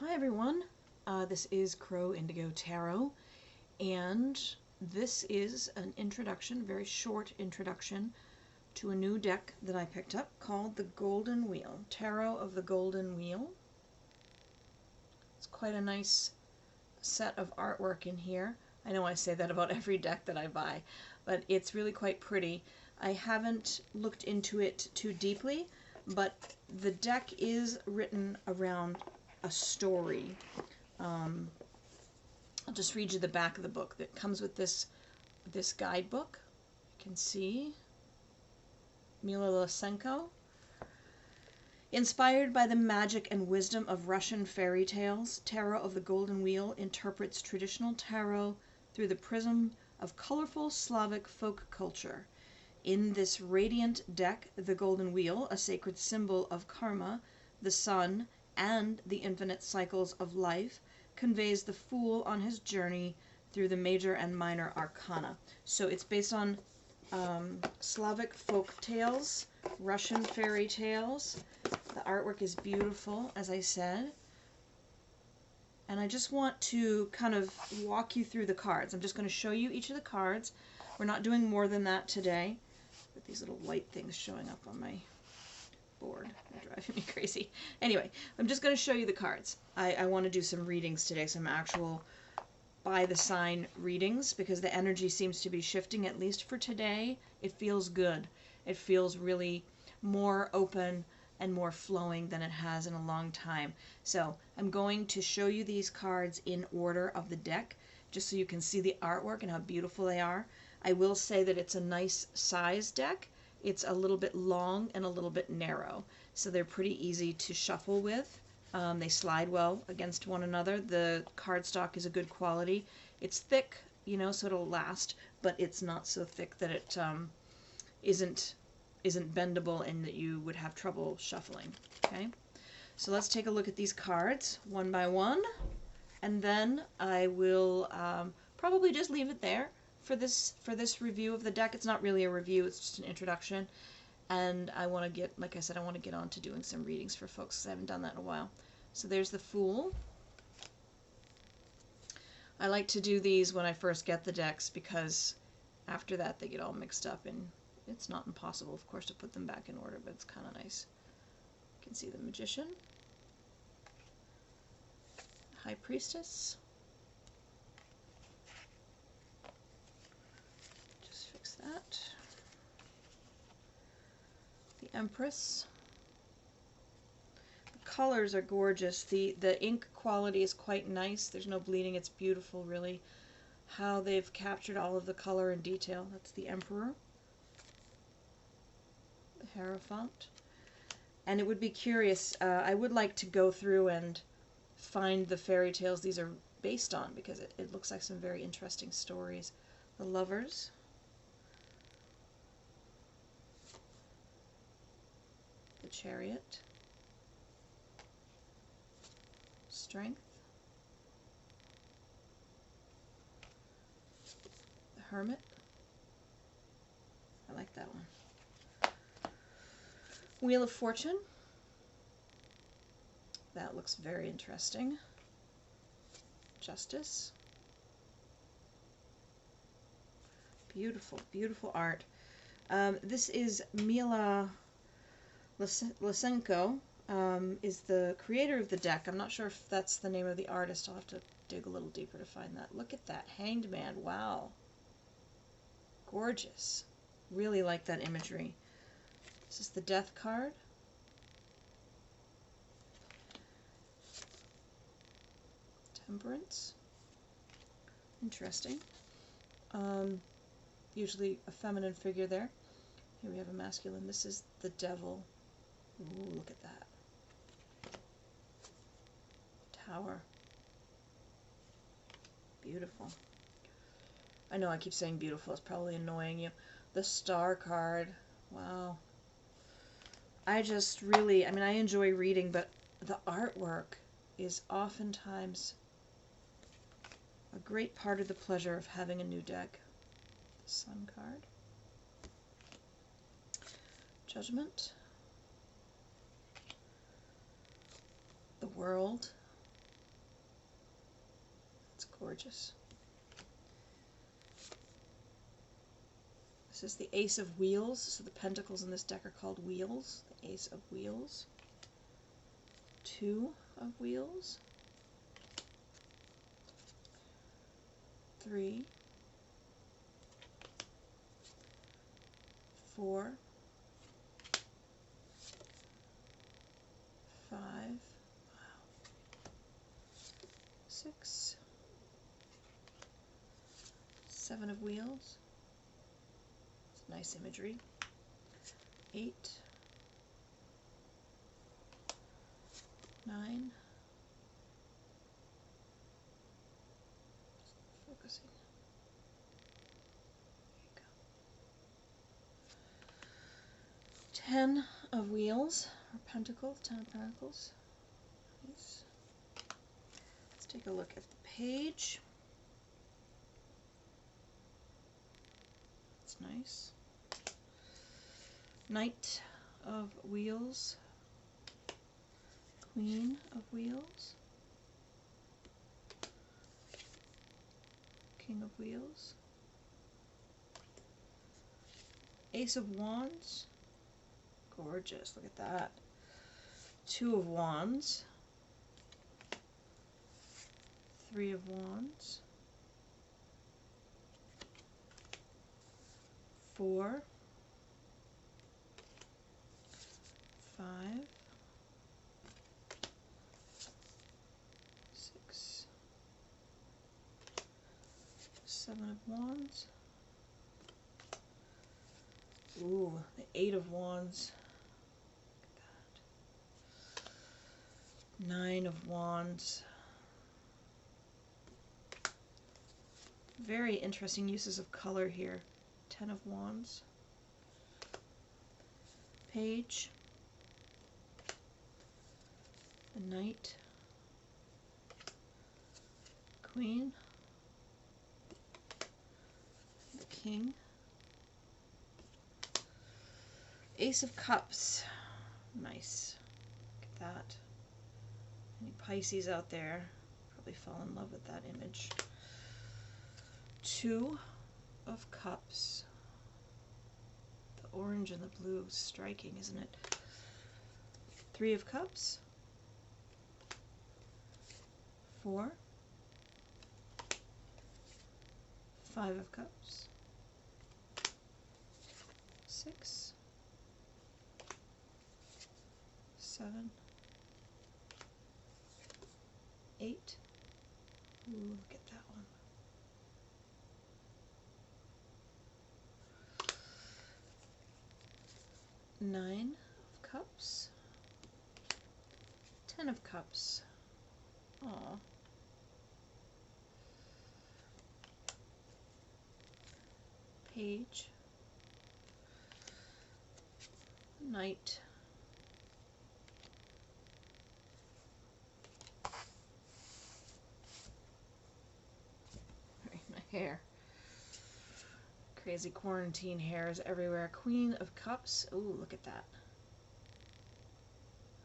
Hi everyone, this is Crow Indigo Tarot, and this is an introduction, very short introduction, to a new deck that I picked up called the Golden Wheel, Tarot of the Golden Wheel. It's quite a nice set of artwork in here. I know I say that about every deck that I buy, but it's really quite pretty. I haven't looked into it too deeply, but the deck is written around a story. I'll just read you the back of the book that comes with this guidebook. You can see Mila Losenko. Inspired by the magic and wisdom of Russian fairy tales, Tarot of the Golden Wheel interprets traditional tarot through the prism of colorful Slavic folk culture. In this radiant deck, the Golden Wheel, a sacred symbol of karma, the sun, and the infinite cycles of life, conveys the fool on his journey through the major and minor arcana. So it's based on Slavic folk tales, Russian fairy tales. The artwork is beautiful, as I said. And I just want to kind of walk you through the cards. I'm just going to show you each of the cards. We're not doing more than that today. With these little white things showing up on my board. They're driving me crazy. Anyway, I'm just going to show you the cards. I want to do some readings today, some actual by the sign readings, because the energy seems to be shifting, at least for today. It feels good. It feels really more open and more flowing than it has in a long time. So I'm going to show you these cards in order of the deck, just so you can see the artwork and how beautiful they are. I will say that it's a nice size deck. It's a little bit long and a little bit narrow, so they're pretty easy to shuffle with. They slide well against one another. The cardstock is a good quality. It's thick, you know, so it'll last, but it's not so thick that it isn't bendable and that you would have trouble shuffling. Okay, so let's take a look at these cards one by one, and then I will probably just leave it there for this review of the deck. It's not really a review, it's just an introduction, and I want to get, like I said, I want to get on to doing some readings for folks because I haven't done that in a while. So there's the Fool. I like to do these when I first get the decks because after that they get all mixed up, and it's not impossible, of course, to put them back in order, but it's kind of nice. You can see the Magician, High Priestess, that. The Empress. The colors are gorgeous. The ink quality is quite nice. There's no bleeding. It's beautiful, really, how they've captured all of the color and detail. That's the Emperor. The Hierophant. And it would be curious, I would like to go through and find the fairy tales these are based on, because it looks like some very interesting stories. The Lovers. Chariot, Strength, the Hermit. I like that one. Wheel of Fortune. That looks very interesting. Justice. Beautiful, beautiful art. This is Mila Losenko, is the creator of the deck. I'm not sure if that's the name of the artist. I'll have to dig a little deeper to find that. Look at that. Hanged Man. Wow. Gorgeous. Really like that imagery. This is the Death card. Temperance. Interesting. Usually a feminine figure there. Here we have a masculine. This is the Devil. Ooh, look at that. Tower. Beautiful. I know I keep saying beautiful. It's probably annoying you. The Star card. Wow. I just really, I mean, I enjoy reading, but the artwork is oftentimes a great part of the pleasure of having a new deck. The Sun card. Judgment. The World. Gorgeous. This is the Ace of Wheels. So the pentacles in this deck are called wheels. The Ace of Wheels. 2 of Wheels. 3. 4. 5. Wow. 6. 7 of Wheels. It's nice imagery. 8. 9. Focusing. There you go. 10 of Wheels, or Pentacles, 10 of Pentacles. Nice. Let's take a look at the page. It's nice. Knight of Wheels, Queen of Wheels, King of Wheels, Ace of Wands, gorgeous, look at that, 2 of Wands, 3 of Wands, 4, 5, 6, 7 of Wands. Ooh, the 8 of Wands. Look at that. 9 of Wands. Very interesting uses of color here. 10 of Wands. Page. The Knight. Queen. The King. Ace of Cups. Nice. Look at that. Any Pisces out there probably fall in love with that image. 2 of Cups. The orange and the blue, striking, isn't it? 3 of Cups. 4. 5 of Cups. 6. 7. 8. Ooh, look at that one. 9 of Cups. 10 of Cups. Aw. Page. Knight. My hair. Crazy quarantine hairs everywhere. Queen of Cups. Ooh, look at that.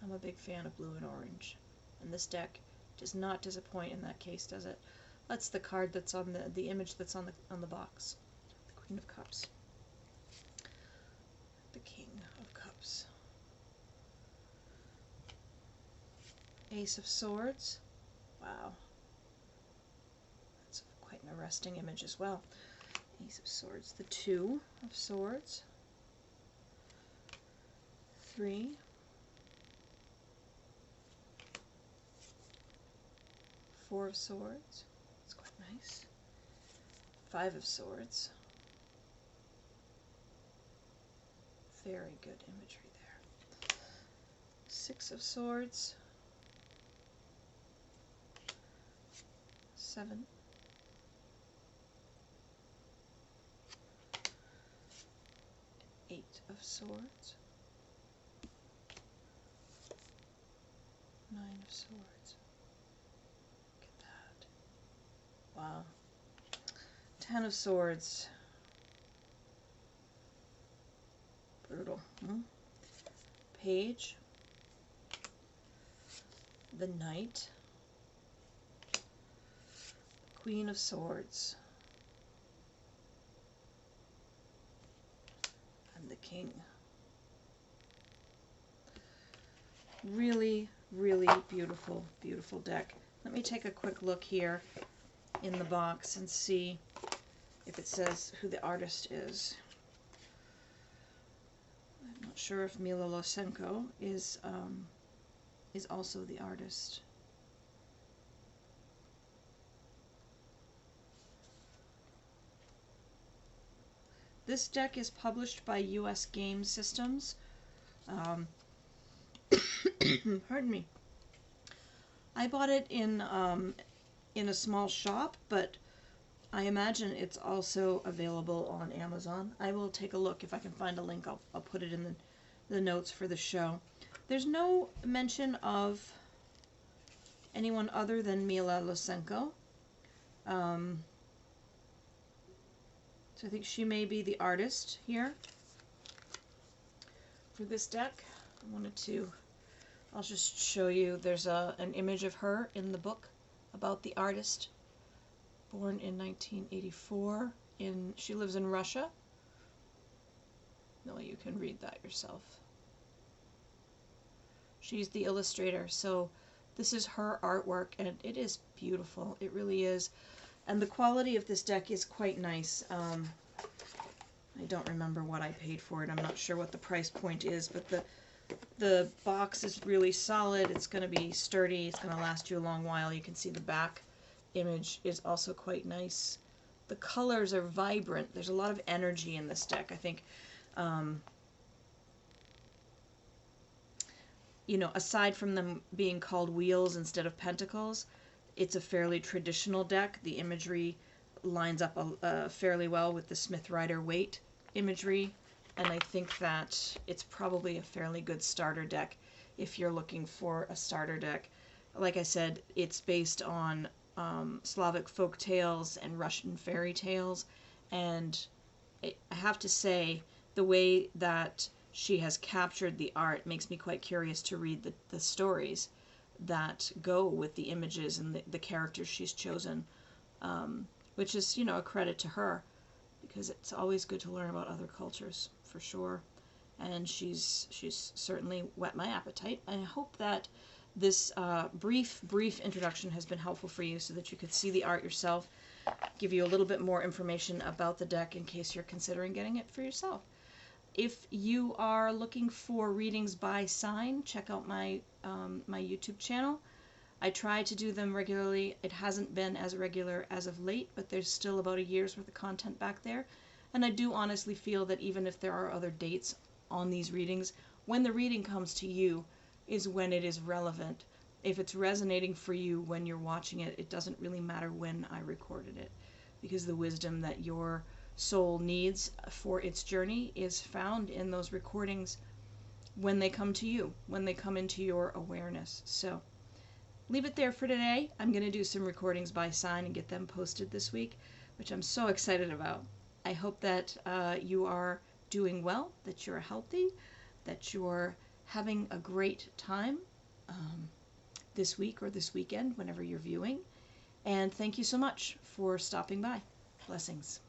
I'm a big fan of blue and orange. And this deck does not disappoint in that case, does it? That's the card that's on the image that's on the box. The Queen of Cups. The King of Cups. Ace of Swords. Wow. That's quite an arresting image as well. Ace of Swords. The 2 of Swords. 3. 4 of Swords. It's quite nice. 5 of Swords. Very good imagery there. 6 of Swords. 7. 8 of Swords. 9 of Swords. Look at that. Wow. 10 of Swords. Brutal. Page. The Knight. Queen of Swords. And the King. Really, really beautiful, beautiful deck. Let me take a quick look here in the box and see if it says who the artist is. I'm not sure if Mila Losenko is also the artist. This deck is published by US Game Systems. Pardon me. I bought it in a small shop, but I imagine it's also available on Amazon. I will take a look. If I can find a link, I'll put it in the notes for the show. There's no mention of anyone other than Mila Losenko. So I think she may be the artist here for this deck. I'll just show you, there's an image of her in the book about the artist. Born in 1984. She lives in Russia. No, you can read that yourself. She's the illustrator, so this is her artwork, and it is beautiful. It really is. And the quality of this deck is quite nice. I don't remember what I paid for it. I'm not sure what the price point is, but the box is really solid. It's going to be sturdy. It's going to last you a long while. You can see the back image is also quite nice. The colors are vibrant. There's a lot of energy in this deck. I think, you know, aside from them being called wheels instead of pentacles, it's a fairly traditional deck. The imagery lines up fairly well with the Smith Rider-Waite imagery, and I think that it's probably a fairly good starter deck if you're looking for a starter deck. Like I said, it's based on Slavic folk tales and Russian fairy tales, and I have to say, the way that she has captured the art makes me quite curious to read the stories that go with the images and the characters she's chosen, which is, you know, a credit to her, because it's always good to learn about other cultures, for sure. And she's certainly whet my appetite. I hope that this brief introduction has been helpful for you, so that you could see the art yourself, give you a little bit more information about the deck in case you're considering getting it for yourself. If you are looking for readings by sign, check out my my YouTube channel. I try to do them regularly. It hasn't been as regular as of late, but there's still about a year's worth of content back there. And I do honestly feel that even if there are other dates on these readings, when the reading comes to you is when it is relevant. If it's resonating for you when you're watching it, it doesn't really matter when I recorded it, because the wisdom that your soul needs for its journey is found in those recordings when they come to you, when they come into your awareness. So leave it there for today. I'm going to do some recordings by sign and get them posted this week, which I'm so excited about. I hope that you are doing well, that you're healthy, that you're having a great time this week or this weekend, whenever you're viewing. And thank you so much for stopping by. Blessings.